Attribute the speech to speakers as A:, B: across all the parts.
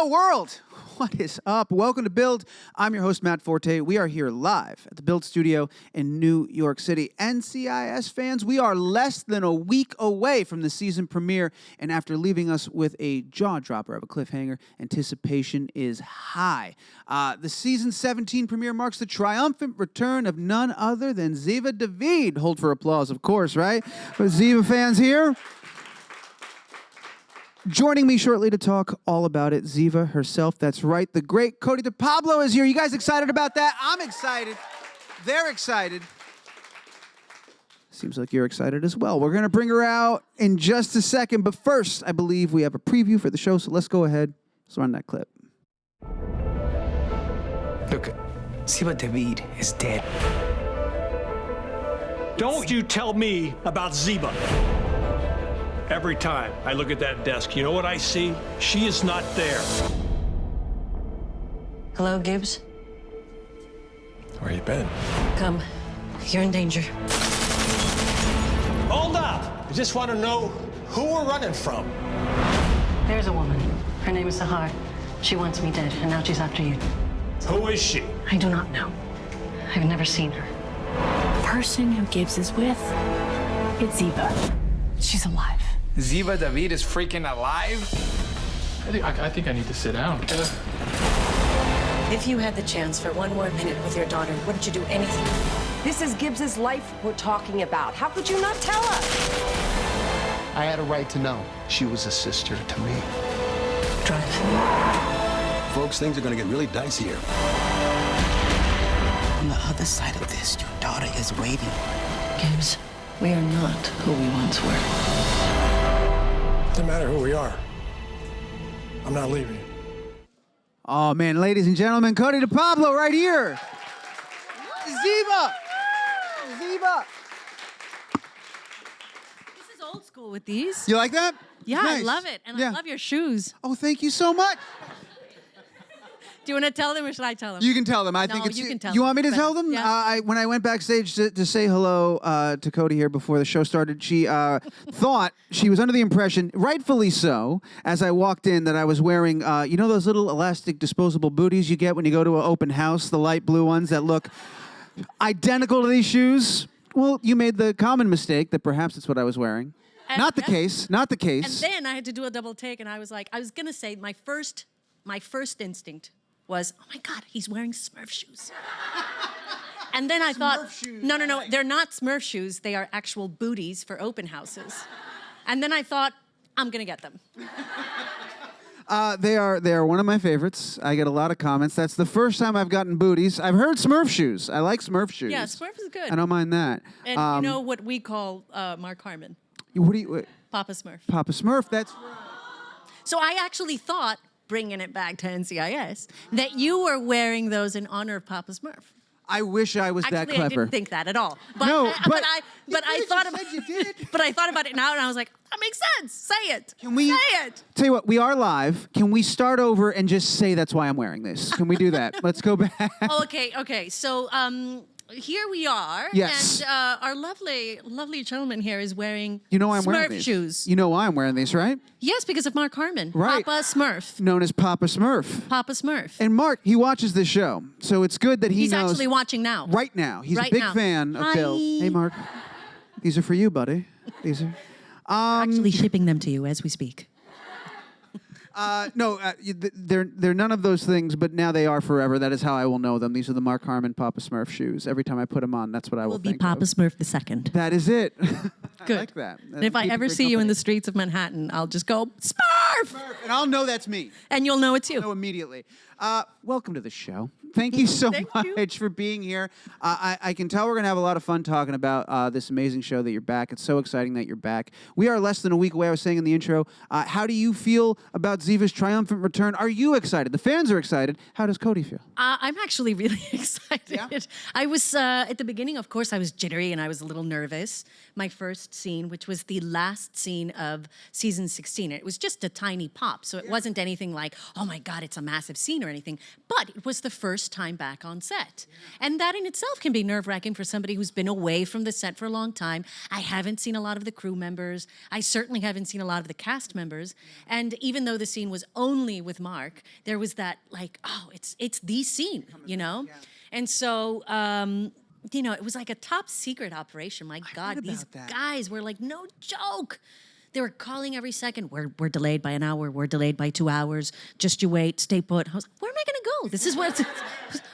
A: Hello, world. What is up? Welcome to Build. I'm your host, Matt Forte. We are here live at the Build studio in New York City. NCIS fans, we are less than a week away from the season premiere, and after leaving us with a jaw-dropper of a cliffhanger, anticipation is high. The season 17 premiere marks the triumphant return of none other than Ziva David. Hold for applause, of course, right? For Ziva fans here. Joining me shortly to talk all about it, Ziva herself. That's right, the great Cote de Pablo is here. You guys excited about that? I'm excited. They're excited. Seems like you're excited as well. We're going to bring her out in just a second, but first, I believe we have a preview for the show, so let's go ahead. Let's run that clip.
B: Look, Ziva David is dead.
C: Don't you tell me about Ziva. Every time I look at that desk, you know what I see? She is not there.
D: Hello, Gibbs?
B: Where you been?
D: Come. You're in danger.
C: Hold up! I just want to know who we're running from.
D: There's a woman. Her name is Sahar. She wants me dead, and now she's after you.
C: Who is she?
D: I do not know. I've never seen her.
E: The person who Gibbs is with, it's Ziva. She's alive.
B: Ziva David is freaking alive?
F: I think I need to sit down.
D: If you had the chance for one more minute with your daughter, wouldn't you do anything?
G: This is Gibbs's life we're talking about. How could you not tell us?
H: I had a right to know. She was a sister to me.
D: Drive.
I: Folks, things are going to get really dicey here.
J: On the other side of this, your daughter is waiting.
D: Gibbs, we are not who we once were.
I: Doesn't matter who we are. I'm not leaving.
A: Oh, man, ladies and gentlemen, Cote de Pablo right here. Ziva. Ziva.
E: This is old school with these.
A: You like that?
E: Yeah,
A: Nice.
E: I love it. And
A: Yeah.
E: I love your shoes.
A: Oh, thank you so much.
E: Do you want to tell them or should I tell them?
A: You can tell them. I
E: No,
A: think it's
E: you can tell
A: You
E: them.
A: want me to
E: But-
A: tell them?
E: yeah.
A: When I went backstage to say hello to Cody here before the show started, she thought she was under the impression, rightfully so, as I walked in, that I was wearing, you know those little elastic disposable booties you get when you go to an open house, the light blue ones that look identical to these shoes? Well, you made the common mistake that perhaps it's what I was wearing.
E: And-
A: Not the
E: yeah.
A: case. Not the
E: And
A: case.
E: then I had to do a double take, and I was like, I was going to say my first instinct was, oh my God, he's wearing Smurf shoes. And then I thought,
A: shoes,
E: no, they're not Smurf shoes. They are actual booties for open houses. And then I thought, I'm going to get them.
A: They are one of my favorites. I get a lot of comments. That's the first time I've gotten booties. I've heard Smurf shoes. I like Smurf shoes.
E: Yeah, Smurf is good.
A: I don't mind that.
E: And you know what we call Mark Harmon?
A: What do you?
E: Papa Smurf.
A: Papa Smurf. That's
E: So I actually thought, bringing it back to NCIS, that you were wearing those in honor of Papa Smurf.
A: I wish I was that
E: Actually,
A: clever.
E: I didn't think that at all. But,
A: No, but
E: I thought about
A: you did.
E: But I thought about it now, and I was like, that makes sense. Say it.
A: Can we
E: say it?
A: Tell you what, we are live. Can we start over and just say that's why I'm wearing this? Can we do that? Let's go back.
E: Oh, okay. So here we are.
A: Yes.
E: And our lovely gentleman here is wearing
A: You know why I'm
E: Smurf
A: wearing these.
E: shoes.
A: You know why I'm wearing these, right?
E: Yes, because of Mark Harmon.
A: Right.
E: Papa Smurf.
A: Known as Papa Smurf.
E: Papa Smurf.
A: And Mark, he watches this show, so it's good that
E: He's
A: knows.
E: actually watching now.
A: Right now. He's
E: Right
A: a big
E: now.
A: fan of
E: Hi.
A: Bill. Hey, Mark. These are for you, buddy. These are.
E: Actually shipping them to you as we speak.
A: No, they're none of those things, but now they are forever. That is how I will know them. These are the Mark Harmon Papa Smurf shoes. Every time I put them on, that's what I will
E: Will be
A: think
E: Papa
A: of.
E: Smurf the second.
A: That is it.
E: Good.
A: I like that.
E: And if I ever see you in the streets of Manhattan, I'll just go, Smurf!
A: And I'll know that's me.
E: And you'll know it's you.
A: Know immediately. Welcome to the show. Thank you so
E: Thank you.
A: much for being here. I can tell we're going to have a lot of fun talking about this amazing show that you're back. It's so exciting that you're back. We are less than a week away, I was saying in the intro. How do you feel about Ziva's triumphant return? Are you excited? The fans are excited. How does Cody feel?
E: I'm actually really excited.
A: Yeah?
E: I was, at the beginning, of course, I was jittery and I was a little nervous. My first scene, which was the last scene of season 16. It was just a tiny pop, so it wasn't anything like, oh my God, it's a massive scene or anything, but it was the first time back on set. And that in itself can be nerve-wracking for somebody who's been away from the set for a long time. I haven't seen a lot of the crew members. I certainly haven't seen a lot of the cast members. And even though the scene was only with Mark, there was that like, oh, it's the scene, you know? And so, you know, it was like a top secret operation. My God, these guys were like, no joke. They were calling every second. We're delayed by an hour. We're delayed by 2 hours. Just you wait, stay put. I was like, where am I going to go? This is what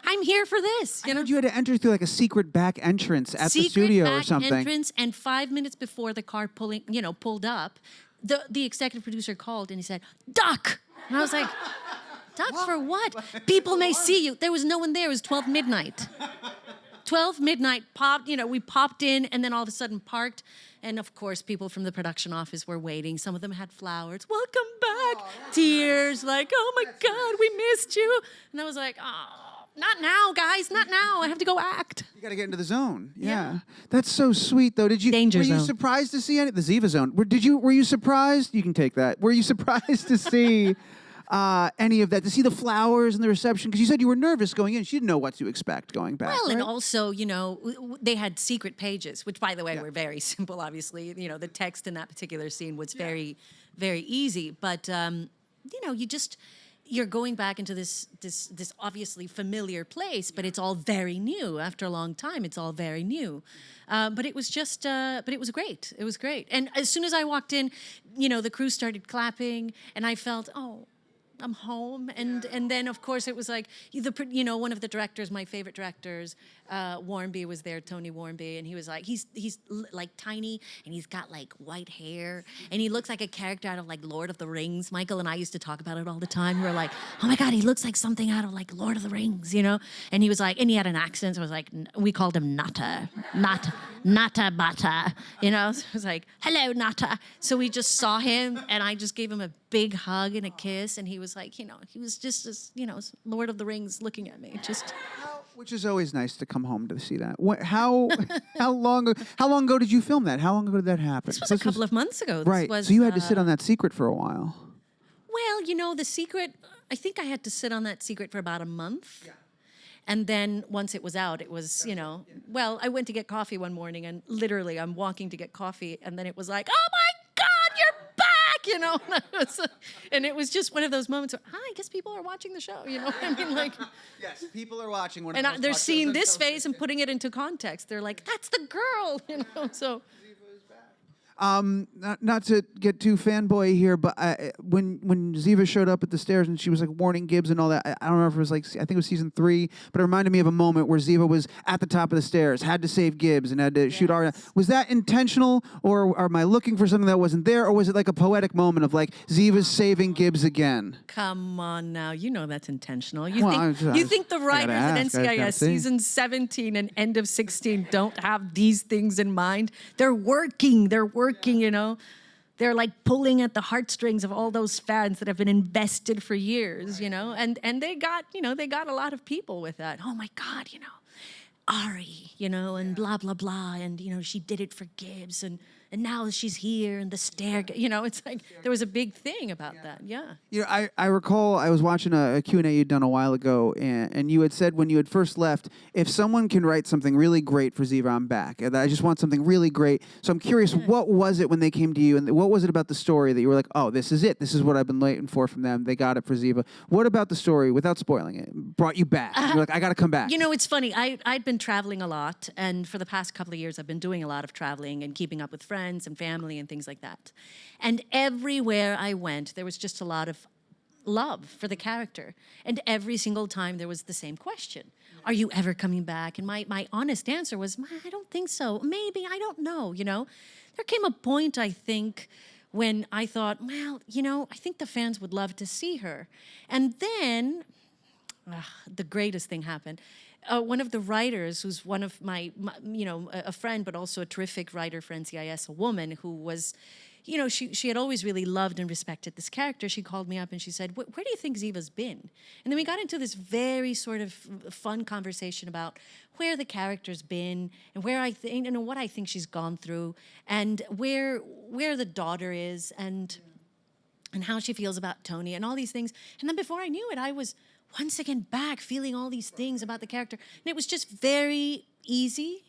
E: I'm here for this. You know,
A: you had to enter through like a secret back entrance at the studio or something.
E: Secret back entrance, and 5 minutes before the car pulled up, the executive producer called and he said, "Duck," and I was like, "Duck for what? People may see you." There was no one there. It was 12 midnight. 12 midnight popped, you know, we popped in and then all of a sudden parked. And of course, people from the production office were waiting. Some of them had flowers. "Welcome back." Tears, like, "Oh my God, we missed you." And I was like, "Oh, not now, guys, not now. I have to go act."
A: You got to get into the zone. Yeah. That's so sweet, though. Were you surprised to see the Ziva zone? Were you surprised? You can take that. Were you surprised to see any of that, to see the flowers and the reception? Because you said you were nervous going in. She didn't know what to expect going back.
E: Well,
A: right?
E: and also, you know, they had secret pages, which, by the way, were very simple, obviously. You know, the text in that particular scene was very, very easy. But, you know, you're going back into this obviously familiar place, but it's all very new. After a long time, it's all very new. But it was just, but it was great. It was great. And as soon as I walked in, you know, the crew started clapping, and I felt, oh, I'm home. And then, of course, it was like, you know, one of the directors, my favorite directors, Warmby was there, Tony Warmby, and he was like, he's like tiny, and he's got like white hair, and he looks like a character out of like Lord of the Rings. Michael and I used to talk about it all the time. We were like, oh my God, he looks like something out of like Lord of the Rings, you know? And he was like, and he had an accent, so I was like, we called him Nata Bata, you know? So it was like, "Hello, Nata." So we just saw him, and I just gave him a big hug and a kiss, and he was like, you know, he was just as, you know, Lord of the Rings looking at me, just.
A: Which is always nice to come home to see that. How long ago did you film that? How long ago did that happen?
E: This was a couple of months ago.
A: Right. So you had to sit on that secret for a while.
E: Well, you know, the secret, I think I had to sit on that secret for about a month. Yeah. And then once it was out, it was, you know, well, I went to get coffee one morning, and literally I'm walking to get coffee, and then it was like, "Oh my God, you're back," you know? And it was just one of those moments where, I guess people are watching the show, you know what I mean? Like,
A: yes, people are watching.
E: And they're seeing this face and putting it into context. They're like, "That's the girl," you know, so.
A: Not to get too fanboy here, but when Ziva showed up at the stairs and she was like warning Gibbs and all that, I don't know if it was like, I think it was season 3, but it reminded me of a moment where Ziva was at the top of the stairs, had to save Gibbs and had to shoot Arya. Was that intentional, or am I looking for something that wasn't there, or was it like a poetic moment of like Ziva's saving Gibbs again?
E: Come on now, you know that's intentional. You think the writers at NCIS season 17 and end of 16 don't have these things in mind? They're working, you know. They're like pulling at the heartstrings of all those fans that have been invested for years, you know. And they got, you know, they got a lot of people with that. Oh my God, you know, Ari, you know, and blah, blah, blah. And, you know, she did it for Gibbs, and now she's here, and the stair, you know, it's like there was a big thing about that, yeah.
A: You know, I recall I was watching a Q&A you'd done a while ago, and you had said when you had first left, if someone can write something really great for Ziva, I'm back. I just want something really great. So I'm curious, what was it when they came to you, and what was it about the story that you were like, oh, this is it. This is what I've been waiting for from them. They got it for Ziva. What about the story, without spoiling it, brought you back? You're like, I got to come back.
E: You know, it's funny. I'd been traveling a lot, and for the past couple of years, I've been doing a lot of traveling and keeping up with friends and family and things like that. And everywhere I went, there was just a lot of love for the character. And every single time there was the same question. Are you ever coming back? And my honest answer was, I don't think so. Maybe, I don't know, you know. There came a point, I think, when I thought, well, you know, I think the fans would love to see her. And then the greatest thing happened. One of the writers, who's one of my, you know, a friend, but also a terrific writer for NCIS, a woman who was, she had always really loved and respected this character. She called me up and she said, where do you think Ziva's been? And then we got into this very sort of fun conversation about where the character's been and where I think, what I think she's gone through, and where the daughter is, and how she feels about Tony and all these things. And then before I knew it, I was once again back feeling all these things about the character. And it was just very easy.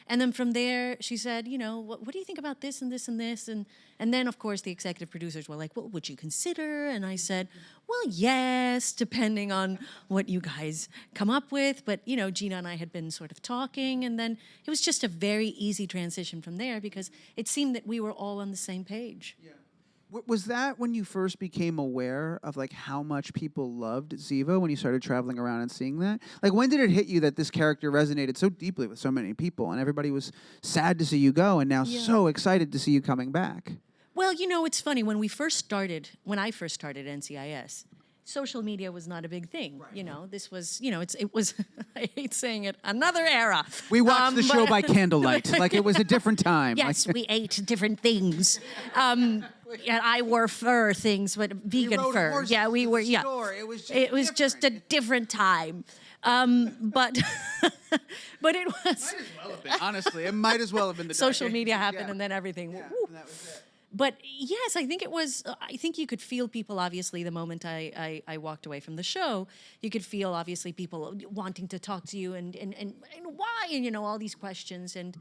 E: And then from there, she said, what do you think about this and this and this? And then, of course, the executive producers were like, well, would you consider? And I said, well, yes, depending on what you guys come up with. But, Gina and I had been sort of talking. And then it was just a very easy transition from there because it seemed that we were all on the same page. Yeah.
A: Was that when you first became aware of like how much people loved Ziva, when you started traveling around and seeing that? Like, when did it hit you that this character resonated so deeply with so many people and everybody was sad to see you go and now so excited to see you coming back?
E: Well, it's funny. When I first started NCIS, social media was not a big thing. Right. This was, it was, I hate saying it, another era.
A: We watched the show by candlelight, like it was a different time.
E: Yes, we ate different things. Yeah, I wore fur things, but vegan fur. Yeah, we were. Yeah, it was just a different time. But but it was.
A: Might as well have been. Honestly, it might as well have been the
E: social media happened, and then everything.
A: Yeah, and that was it.
E: But yes, I think it was. I think you could feel people. Obviously, the moment I walked away from the show, you could feel obviously people wanting to talk to you and why, and all these questions, and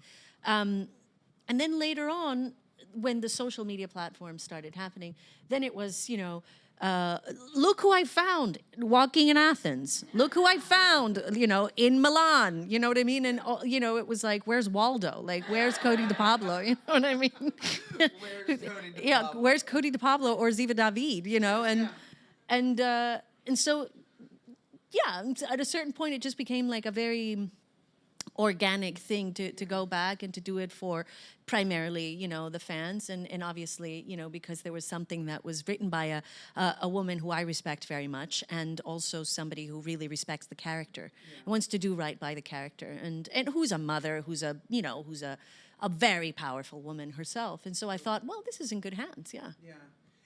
E: then later on, when the social media platforms started happening, then it was, look who I found walking in Athens. Look who I found, in Milan. You know what I mean? And, it was like, where's Waldo? Like, where's Cote de Pablo? You know what I mean? Where's Cote de Pablo or Ziva David, And so, at a certain point, it just became like a very organic thing to go back and to do it for primarily, the fans. And obviously, because there was something that was written by a woman who I respect very much, and also somebody who really respects the character and wants to do right by the character, and who's a mother, who's a very powerful woman herself. And so I thought, well, this is in good hands. Yeah.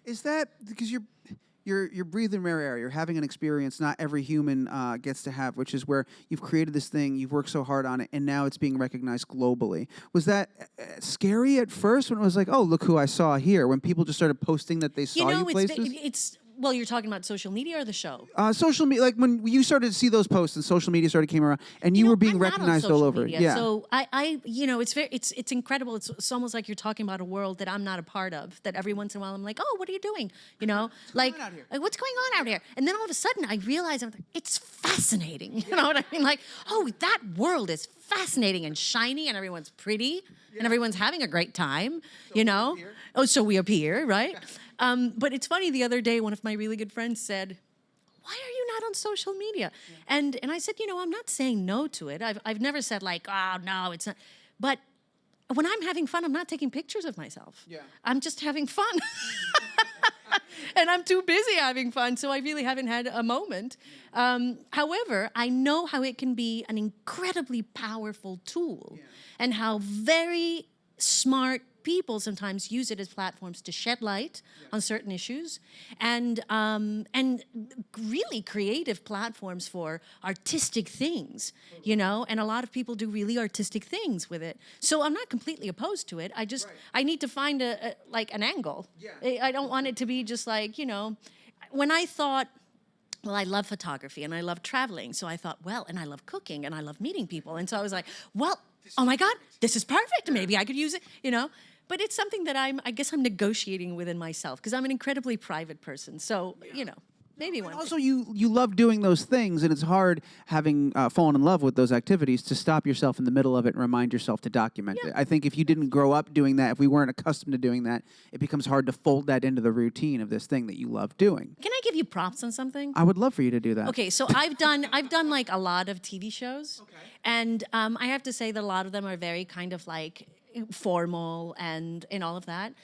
A: Is that because you're breathing rare air? You're having an experience not every human gets to have, which is where you've created this thing, you've worked so hard on it, and now it's being recognized globally. Was that scary at first when it was like, oh, look who I saw here? When people just started posting that they saw you places?
E: Well, you're talking about social media or the show?
A: Social media, like when you started to see those posts and social media started came around, and you were being recognized all over.
E: Media,
A: yeah.
E: So it's incredible. It's almost like you're talking about a world that I'm not a part of. That every once in a while I'm like, oh, what are you doing? Like what's going on out here? And then all of a sudden I realize it's fascinating. You know what I mean? Like, oh, that world is fascinating and shiny, and everyone's pretty, and everyone's having a great time. So we appear, right? But it's funny, the other day, one of my really good friends said, why are you not on social media? And I said, I'm not saying no to it. I've never said like, oh, no, it's not. But when I'm having fun, I'm not taking pictures of myself. Yeah. I'm just having fun. And I'm too busy having fun, so I really haven't had a moment. However, I know how it can be an incredibly powerful tool, and how very smart people sometimes use it as platforms to shed light on certain issues, and really creative platforms for artistic things, and a lot of people do really artistic things with it. So I'm not completely opposed to it. I need to find an angle. I don't want it to be just like, when I thought, well, I love photography and I love traveling. So I thought, well, and I love cooking and I love meeting people. And so I was like, well, oh my God, this is perfect. Maybe I could use it, But it's something that I guess I'm negotiating within myself, because I'm an incredibly private person. So, maybe one.
A: Also, you love doing those things, and it's hard having fallen in love with those activities to stop yourself in the middle of it and remind yourself to document it. I think if you didn't grow up doing that, if we weren't accustomed to doing that, it becomes hard to fold that into the routine of this thing that you love doing.
E: Can I give you props on something?
A: I would love for you to do that.
E: Okay, so I've done like a lot of TV shows, and I have to say that a lot of them are very kind of like formal and all of that.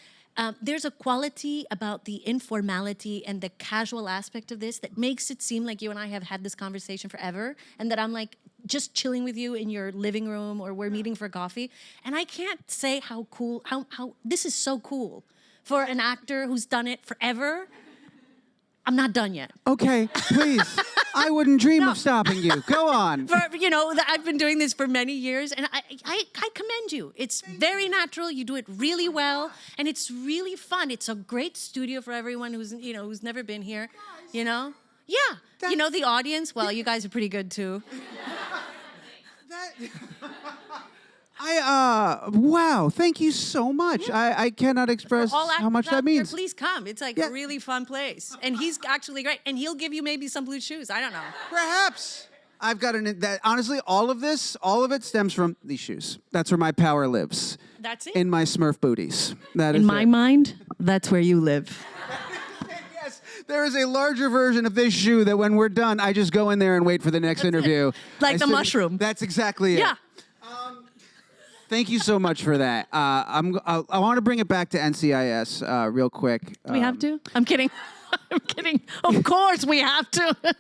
E: There's a quality about the informality and the casual aspect of this that makes it seem like you and I have had this conversation forever, and that I'm like just chilling with you in your living room, or we're meeting for coffee. And I can't say how cool, how this is so cool for an actor who's done it forever. I'm not done yet.
A: Okay, please. I wouldn't dream of stopping you. Go on.
E: I've been doing this for many years, and I commend you. It's very natural. You do it really well, and it's really fun. It's a great studio for everyone who's never been here. Yeah. The audience. Well, you guys are pretty good too.
A: Wow, thank you so much. I cannot express how much that means.
E: Please come. It's like a really fun place. And he's actually great. And he'll give you maybe some blue shoes. I don't know.
A: Perhaps. I've got honestly, all of it stems from these shoes. That's where my power lives.
E: That's it.
A: In my Smurf booties. That is
E: in my mind, that's where you live.
A: Yes, there is a larger version of this shoe that when we're done, I just go in there and wait for the next interview.
E: Like the mushroom.
A: That's exactly it.
E: Yeah.
A: Thank you so much for that. I want to bring it back to NCIS real quick.
E: Do we have to? I'm kidding. I'm kidding. Of course we have to.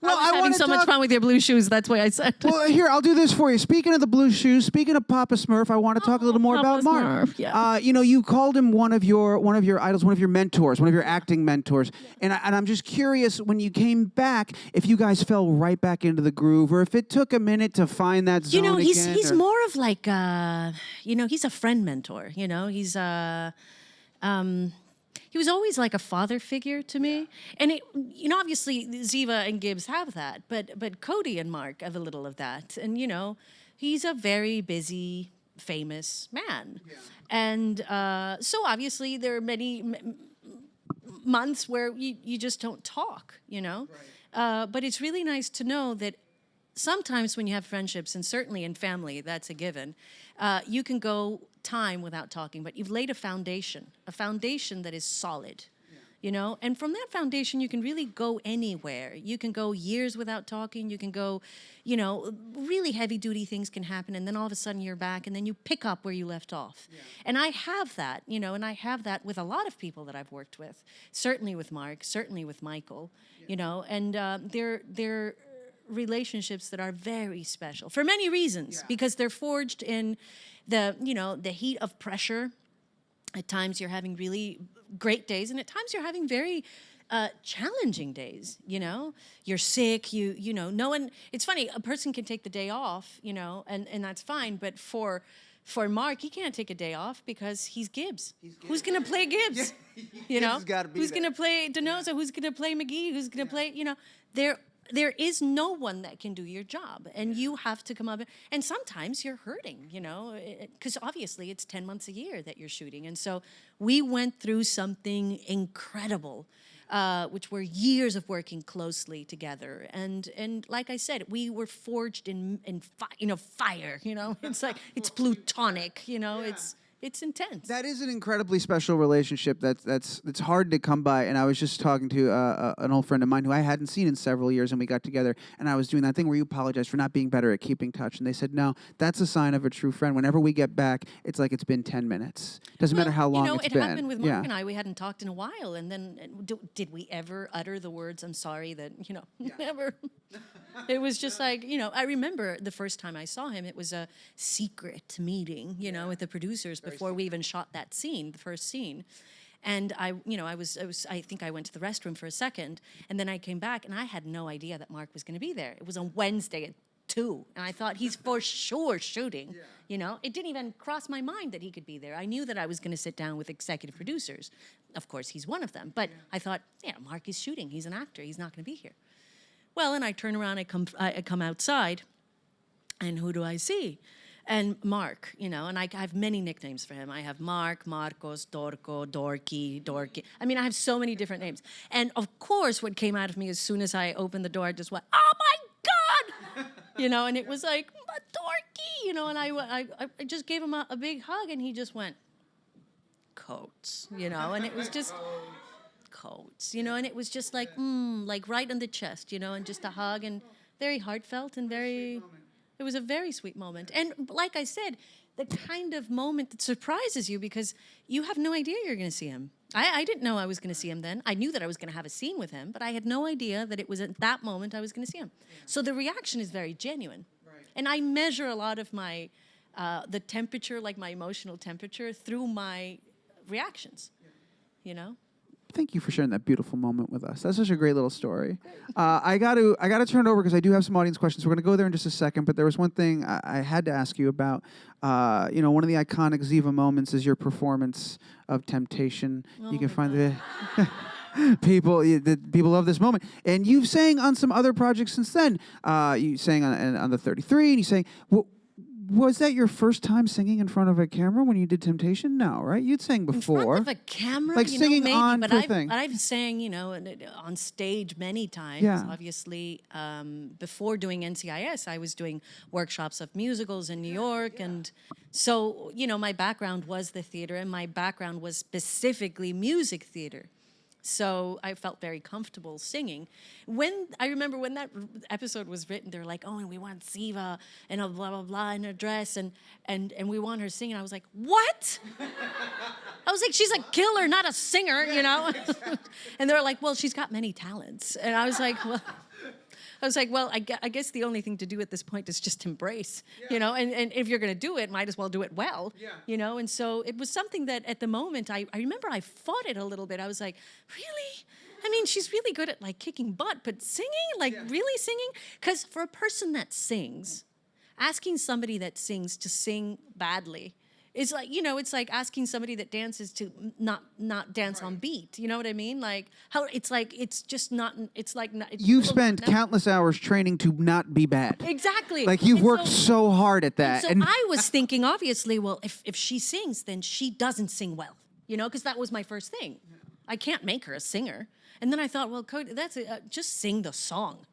A: Well,
E: I was having so much fun with your blue shoes. That's why I said.
A: Well, here, I'll do this for you. Speaking of the blue shoes, speaking of Papa Smurf, I want to talk a little more about Mark.
E: Yeah.
A: You called him one of your idols, one of your mentors, one of your acting mentors. And I'm just curious, when you came back, if you guys fell right back into the groove, or if it took a minute to find that zone again.
E: He's more of like, he's a friend mentor. He was always like a father figure to me. And obviously Ziva and Gibbs have that, but Cody and Mark have a little of that. And, he's a very busy, famous man. Yeah. And so obviously there are many months where you just don't talk, Right. But it's really nice to know that sometimes when you have friendships, and certainly in family, that's a given, you can go time without talking, but you've laid a foundation that is solid, and from that foundation, you can really go anywhere. You can go years without talking. You can go, really heavy duty things can happen, and then all of a sudden you're back, and then you pick up where you left off. Yeah. And I have that, and I have that with a lot of people that I've worked with, certainly with Mark, certainly with Michael, and they're relationships that are very special for many reasons, because they're forged in the heat of pressure. At times you're having really great days, and at times you're having very challenging days. You're sick, no one, it's funny, a person can take the day off, and that's fine, but for Mark, he can't take a day off because he's Gibbs. Who's going to play Gibbs? Who's going to play Denoza? Who's going to play McGee? Who's going to play, there is no one that can do your job, and you have to come up. And sometimes you're hurting, because obviously it's 10 months a year that you're shooting. And so we went through something incredible, which were years of working closely together. And like I said, we were forged in fire. It's like it's plutonic. It's intense.
A: That is an incredibly special relationship. That's hard to come by. And I was just talking to an old friend of mine who I hadn't seen in several years, and we got together, and I was doing that thing where you apologize for not being better at keeping touch, and they said, no, that's a sign of a true friend. Whenever we get back, it's like it's been 10 minutes. Doesn't matter how long it's been.
E: It happened with Mark and I. We hadn't talked in a while, and then did we ever utter the words, I'm sorry, that, never. It was just like, I remember the first time I saw him, it was a secret meeting, with the producers before we even shot that scene, the first scene. And I think I went to the restroom for a second, and then I came back, and I had no idea that Mark was going to be there. It was on Wednesday at 2, and I thought he's for sure shooting. It didn't even cross my mind that he could be there. I knew that I was going to sit down with executive producers. Of course, he's one of them, but I thought, Mark is shooting. He's an actor. He's not going to be here. Well, and I turn around, I come outside, and who do I see? And Mark, and I have many nicknames for him. I have Mark, Marcos, Dorco, Dorky. I mean, I have so many different names. And of course, what came out of me as soon as I opened the door, I just went, oh my God! And it was like, Dorky, and I just gave him a big hug, and he just went, Coates, and it was just... Coates, and it was just like, like right on the chest, and just a hug, and very heartfelt and very, it was a very sweet moment. And like I said, the kind of moment that surprises you because you have no idea you're going to see him. I didn't know I was going to see him then. I knew that I was going to have a scene with him, but I had no idea that it was at that moment I was going to see him. So the reaction is very genuine. Right. And I measure a lot of my, the temperature, like my emotional temperature, through my reactions. you know?
A: Thank you for sharing that beautiful moment with us. That's such a great little story. I got to turn it over because I do have some audience questions. We're going to go there in just a second, but there was one thing I had to ask you about. One of the iconic Ziva moments is your performance of Temptation. You can find the people love this moment, and you've sang on some other projects since then. You sang on the 33, and you sang. Was that your first time singing in front of a camera when you did Temptation? No, right? You'd sang before.
E: In front of a camera?
A: Like singing
E: maybe,
A: on
E: but
A: for thing.
E: I've sang, on stage many times.
A: Yeah.
E: Obviously, before doing NCIS, I was doing workshops of musicals in New York. And so, my background was the theater, and my background was specifically music theater. So I felt very comfortable singing. I remember when that episode was written, they were like, "Oh, and we want Ziva and a blah blah blah in a dress, and we want her singing." I was like, "What?" I was like, "She's a killer, not a singer," And they were like, "Well, she's got many talents," and I was like, "Well." I guess the only thing to do at this point is just embrace, and if you're going to do it, might as well do it well, and so it was something that at the moment, I remember I fought it a little bit. I was like, really? I mean, she's really good at like kicking butt, but singing, really singing? Because for a person that sings, asking somebody that sings to sing badly, it's like, it's like asking somebody that dances to not dance on beat. You know what I mean? Like how it's like it's just not. It's like not, it's
A: You've spent countless hours training to not be bad.
E: Exactly.
A: Like you've worked so hard at that.
E: And so I was thinking, obviously, well, if she sings, then she doesn't sing well. Because that was my first thing. I can't make her a singer. And then I thought, well, Cote, just sing the song.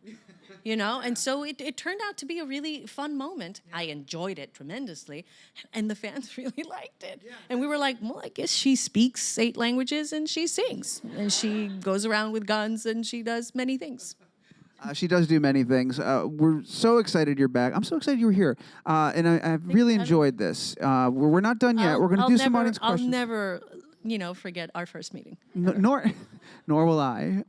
E: And so it turned out to be a really fun moment. I enjoyed it tremendously, and the fans really liked it. And we were like, well, I guess she speaks 8 languages and she sings, and she goes around with guns and she does many things.
A: She does do many things. We're so excited you're back. I'm so excited you were here, and I've really enjoyed this. We're not done yet. We're going to do some audience questions.
E: I'll never, forget our first meeting.
A: Nor will I.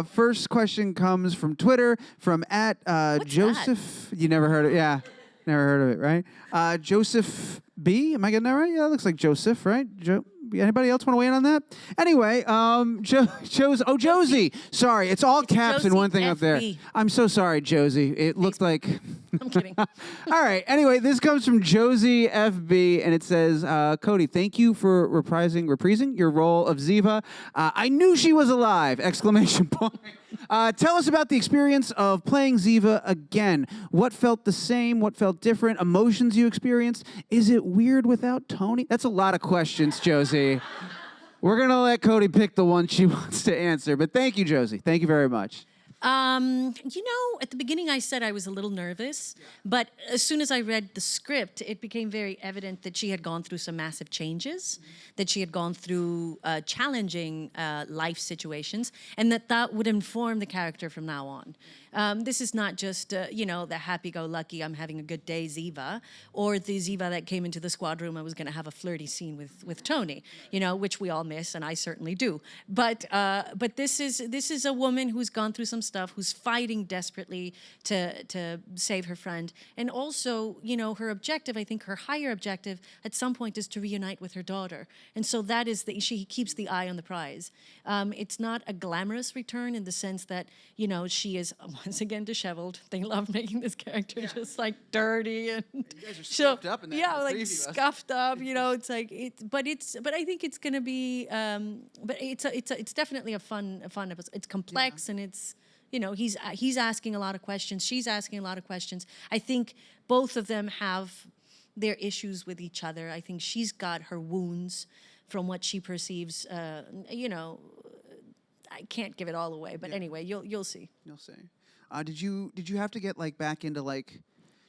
A: First question comes from Twitter from @Joseph.
E: That?
A: You never heard of it? Yeah, never heard of it, right? Joseph B. Am I getting that right? Yeah, it looks like Joseph, right? Anybody else want to weigh in on that? Anyway, Josie. Sorry, it's all caps
E: Josie
A: and one thing
E: FB.
A: up there. I'm so sorry, Josie. It looked like...
E: I'm kidding.
A: All right. Anyway, this comes from Josie FB, and it says, Cody, thank you for reprising your role of Ziva. I knew she was alive! ! Tell us about the experience of playing Ziva again. What felt the same? What felt different? Emotions you experienced? Is it weird without Tony? That's a lot of questions, Josie. We're going to let Cody pick the one she wants to answer. But thank you, Josie. Thank you very much.
E: At the beginning I said I was a little nervous, but as soon as I read the script, it became very evident that she had gone through some massive changes, that she had gone through challenging life situations, and that would inform the character from now on. This is not just, the happy-go-lucky, I'm having a good day Ziva, or the Ziva that came into the squad room, I was going to have a flirty scene with Tony, which we all miss, and I certainly do. But this is a woman who's gone through some stuff, who's fighting desperately to save her friend. And also, her objective, I think her higher objective at some point is to reunite with her daughter. And so that is she keeps the eye on the prize. It's not a glamorous return in the sense that, she is once again disheveled. They love making this character just like dirty and
A: you guys are scuffed up in that.
E: Yeah, like scuffed up, it's like but I think it's gonna be but it's definitely a fun episode. It's complex and it's he's asking a lot of questions, she's asking a lot of questions. I think both of them have their issues with each other. I think she's got her wounds from what she perceives, I can't give it all away, but anyway, you'll see.
A: You'll see. Did you have to get back into you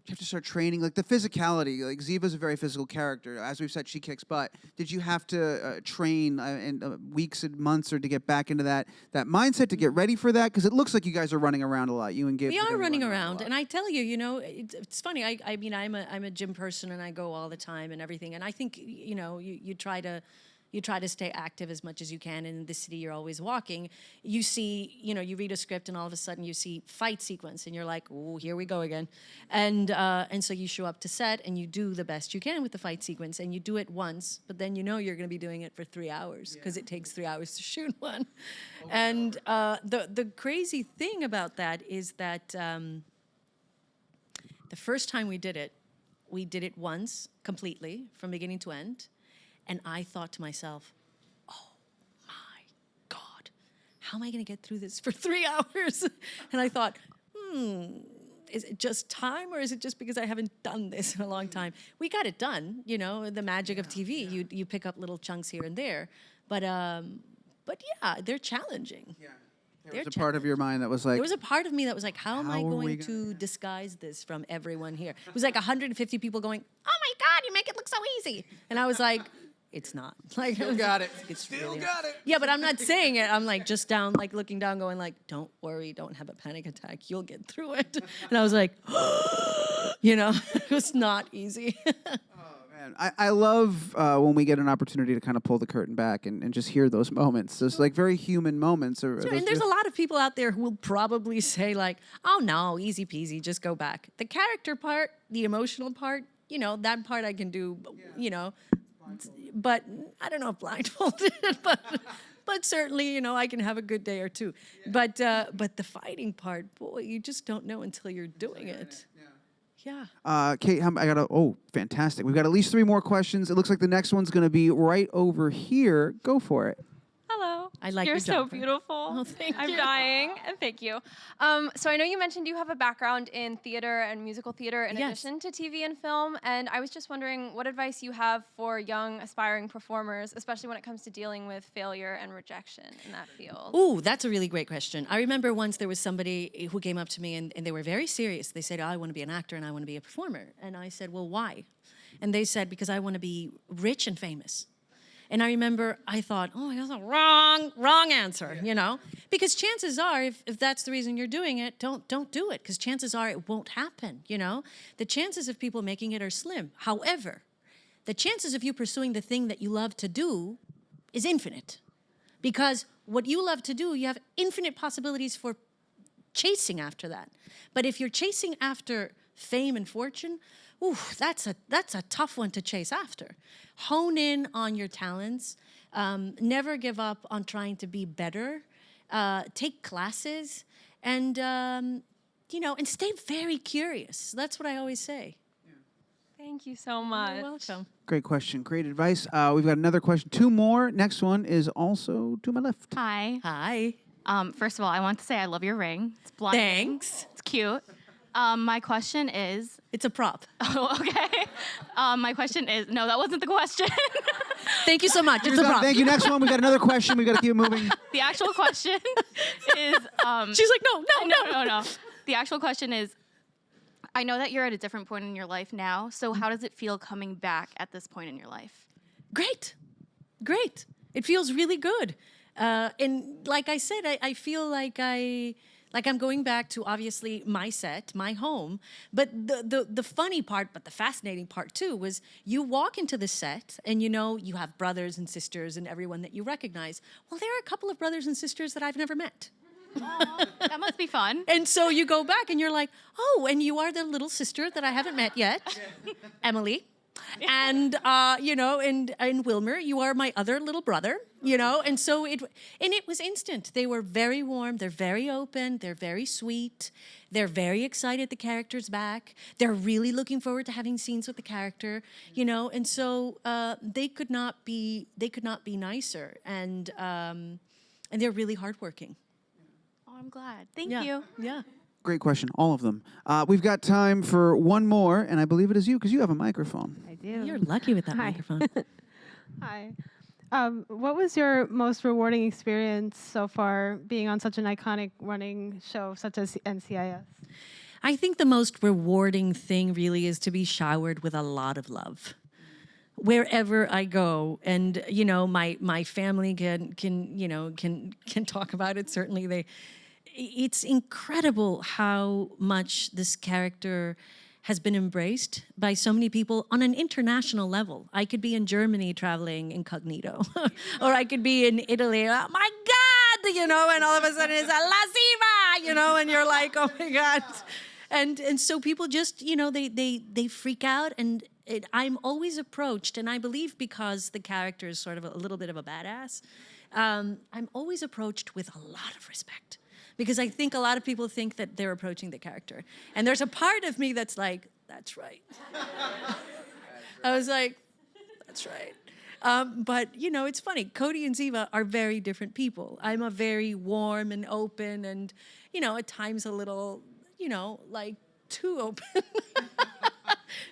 A: have to start training the physicality? Ziva's a very physical character. As we've said, she kicks butt. Did you have to train in weeks and months or to get back into that mindset to get ready for that? Because it looks like you guys are running around a lot. You and Gibbs.
E: We are running around, and I tell you, it's funny. I'm a gym person, and I go all the time and everything. And I think you try to You try to stay active as much as you can. And in the city, you're always walking. You see, you read a script and all of a sudden you see fight sequence and you're like, oh, here we go again. And so you show up to set and you do the best you can with the fight sequence and you do it once, but then you're going to be doing it for 3 hours because it takes 3 hours to shoot one. And the crazy thing about that is that the first time we did it once completely from beginning to end. And I thought to myself, oh my God, how am I going to get through this for 3 hours? And I thought, is it just time or is it just because I haven't done this in a long time? We got it done, the magic of TV. You pick up little chunks here and there. But yeah, they're challenging. Yeah.
A: There was a part of your mind that was like...
E: There was a part of me that was like, how am I going to disguise this from everyone here? It was like 150 people going, oh my God, you make it look so easy. And I was like... It's not. Like,
A: Still got it.
E: It's
A: Still
E: really
A: got it.
E: Yeah, but I'm not saying it. I'm like just down, like looking down, going like, don't worry, don't have a panic attack. You'll get through it. And I was like, it was not easy.
A: Man, I love when we get an opportunity to kind of pull the curtain back and just hear those moments. Those like very human moments.
E: Sure, and there's a lot of people out there who will probably say like, oh no, easy peasy, just go back. The character part, the emotional part, that part I can do, but I don't know if blindfolded, but certainly, I can have a good day or two. Yeah. But the fighting part, boy, you just don't know until you're doing it. Yeah.
A: Kate, fantastic. We've got at least 3 more questions. It looks like the next one's going to be right over here. Go for it.
K: Hello.
E: I like
K: You're
E: your
K: so
E: jumper.
K: beautiful.
E: Oh, thank you.
K: I'm dying, and thank you. So I know you mentioned you have a background in theater and musical theater in addition to TV and film, and I was just wondering what advice you have for young, aspiring performers, especially when it comes to dealing with failure and rejection in that field.
E: Ooh, that's a really great question. I remember once there was somebody who came up to me and they were very serious. They said, I want to be an actor and I want to be a performer. And I said, well, why? And they said, because I want to be rich and famous. And I remember I thought, oh, that's a wrong answer, Because chances are, if that's the reason you're doing it, don't do it. Because chances are it won't happen, The chances of people making it are slim. However, the chances of you pursuing the thing that you love to do is infinite. Because what you love to do, you have infinite possibilities for chasing after that. But if you're chasing after fame and fortune, ooh, that's a tough one to chase after. Hone in on your talents. Never give up on trying to be better. Take classes, and and stay very curious. That's what I always say.
K: Thank you so much.
E: You're welcome.
A: Great question. Great advice. We've got another question. 2 more. Next one is also to my left.
L: Hi.
E: Hi.
L: First of all, I want to say I love your ring. It's blinding.
E: Thanks.
L: It's cute. My question is...
E: It's a prop.
L: Oh, okay. My question is... No, that wasn't the question.
E: Thank you so much. It's a prop.
A: Thank you. Next one. We got another question. We got to keep it moving.
L: The actual question is...
E: She's like, no.
L: The actual question is, I know that you're at a different point in your life now, so how does it feel coming back at this point in your life?
E: Great. It feels really good. And like I said, I feel like I'm going back to obviously my set, my home. But the funny part, but the fascinating part too, was you walk into the set and you have brothers and sisters and everyone that you recognize. Well, there are a couple of brothers and sisters that I've never met.
L: Aww, that must be fun.
E: And so you go back and you're like, oh, and you are the little sister that I haven't met yet, Emily. And, and Wilmer, you are my other little brother, and so it was instant. They were very warm. They're very open. They're very sweet. They're very excited the character's back. They're really looking forward to having scenes with the character, and so they could not be nicer. And they're really hardworking.
L: Oh, I'm glad. Thank you.
E: Yeah.
A: Great question, all of them. We've got time for one more, and I believe it is you, because you have a microphone.
M: I do.
E: You're lucky with that microphone.
M: Hi. What was your most rewarding experience so far being on such an iconic running show such as NCIS?
E: I think the most rewarding thing really is to be showered with a lot of love. Wherever I go, and my family can talk about it. Certainly, it's incredible how much this character has been embraced by so many people on an international level. I could be in Germany traveling incognito, or I could be in Italy, oh my God, you know, and all of a sudden it's a La Ziva, you know, and you're like, oh my God. And so people just, you know, they freak out, and I'm always approached, and I believe because the character is sort of a little bit of a badass, I'm always approached with a lot of respect. Because I think a lot of people think that they're approaching the character. And there's a part of me that's like, that's right. I was like, that's right. But, you know, it's funny. Cody and Ziva are very different people. I'm a very warm and open and, you know, at times a little, you know, like too open.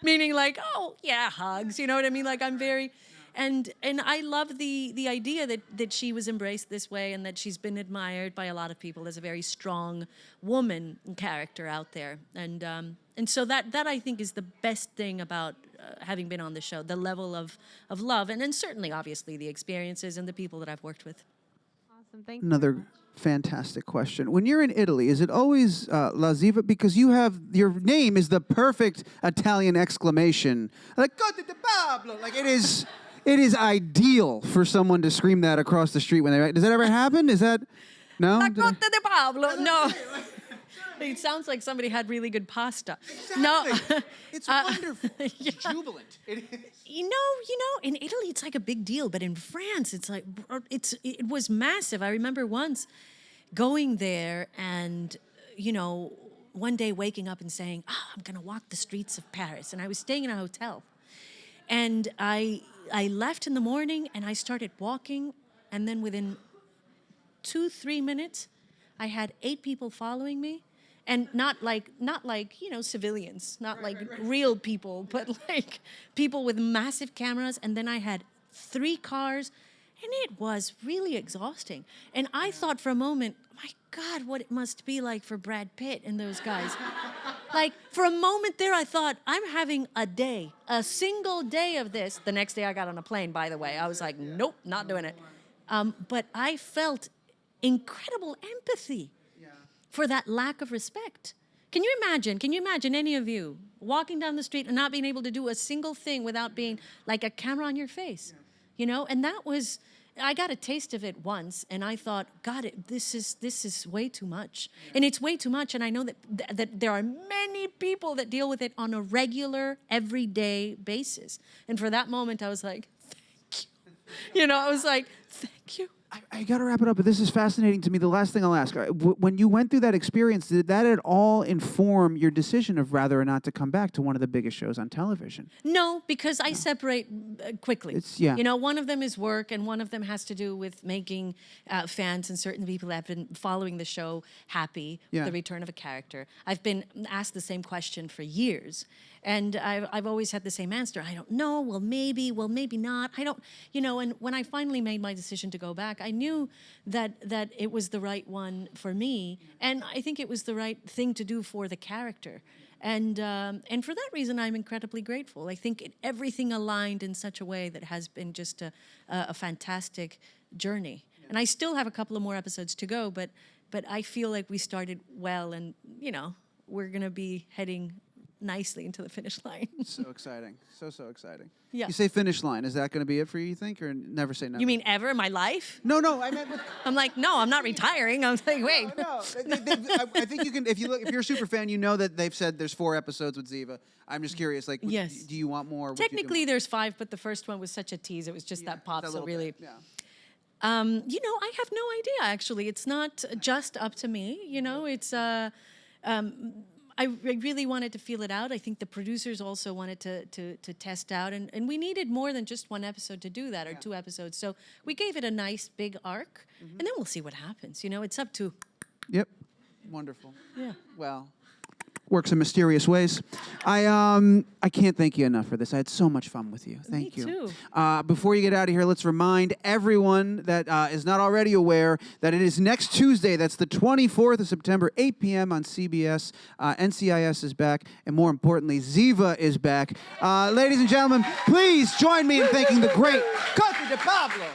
E: Meaning like, oh, yeah, hugs. You know what I mean? Like I'm very... And I love the idea that she was embraced this way and that she's been admired by a lot of people as a very strong woman character out there. And so that I think is the best thing about having been on the show, the level of love, and then certainly, obviously, the experiences and the people that I've worked with.
M: Awesome, thank you.
A: Another fantastic question. When you're in Italy, is it always La Ziva? Because your name is the perfect Italian exclamation. Like, Cote de Pablo! Like, it is... It is ideal for someone to scream that across the street when they write. Does that ever happen? Is that... No?
E: La Cote de Pablo. No. It sounds like somebody had really good pasta.
A: Exactly.
E: No.
A: It's wonderful. It's jubilant. It is.
E: You know, in Italy it's like a big deal, but in France it's like, it was massive. I remember once going there and, you know, one day waking up and saying, oh, I'm going to walk the streets of Paris. And I was staying in a hotel. And I left in the morning and I started walking, and then within 2-3 minutes, I had 8 people following me, and not like you know, civilians, not real people, but like people with massive cameras. And then I had 3 cars, and it was really exhausting. And I thought for a moment, my God, what it must be like for Brad Pitt and those guys. Like, for a moment there, I thought, I'm having a single day of this. The next day I got on a plane, by the way. I was like, nope, not doing it. But I felt incredible empathy for that lack of respect. Can you imagine any of you walking down the street and not being able to do a single thing without being like a camera on your face? You know, and that was... I got a taste of it once, and I thought, God, this is way too much. And it's way too much, and I know that there are many people that deal with it on a regular, everyday basis. And for that moment, I was like, thank you. You know, I was like, thank you.
A: I got to wrap it up, but this is fascinating to me. The last thing I'll ask, when you went through that experience, did that at all inform your decision of whether or not to come back to one of the biggest shows on television?
E: No, because I separate quickly. You know, one of them is work, and one of them has to do with making fans and certain people that have been following the show happy with the return of a character. I've been asked the same question for years, and I've always had the same answer. I don't know, well, maybe not. I don't, you know, and when I finally made my decision to go back, I knew that it was the right one for me, and I think it was the right thing to do for the character. And for that reason, I'm incredibly grateful. I think everything aligned in such a way that has been just a fantastic journey. And I still have a couple of more episodes to go, but I feel like we started well, and, you know, we're going to be heading nicely into the finish line.
A: So exciting. So exciting.
E: Yeah.
A: You say finish line. Is that going to be it for you think, or never say never?
E: You mean ever in my life?
A: No, I meant with...
E: I'm like, no, I'm not retiring. I'm like, wait.
A: No. I think you can, if you're a super fan, you know that they've said there's 4 episodes with Ziva. I'm just curious, like,
E: yes.
A: Do you want more?
E: Technically, there's 5, but the first one was such a tease. It was just that pop, so really...
A: Yeah.
E: You know, I have no idea, actually. It's not just up to me. You know, it's... I really wanted to feel it out. I think the producers also wanted to test out, and we needed more than just 1 episode to do that, or 2 episodes. So we gave it a nice big arc, and then we'll see what happens. You know, it's up to...
A: Yep. Wonderful.
E: Yeah.
A: Well, works in mysterious ways. I can't thank you enough for this. I had so much fun with you. Thank you.
E: Me too.
A: Before you get out of here, let's remind everyone that is not already aware that it is next Tuesday. That's the 24th of September, 8 p.m. on CBS. NCIS is back, and more importantly, Ziva is back. Ladies and gentlemen, please join me in thanking the great Cote de Pablo.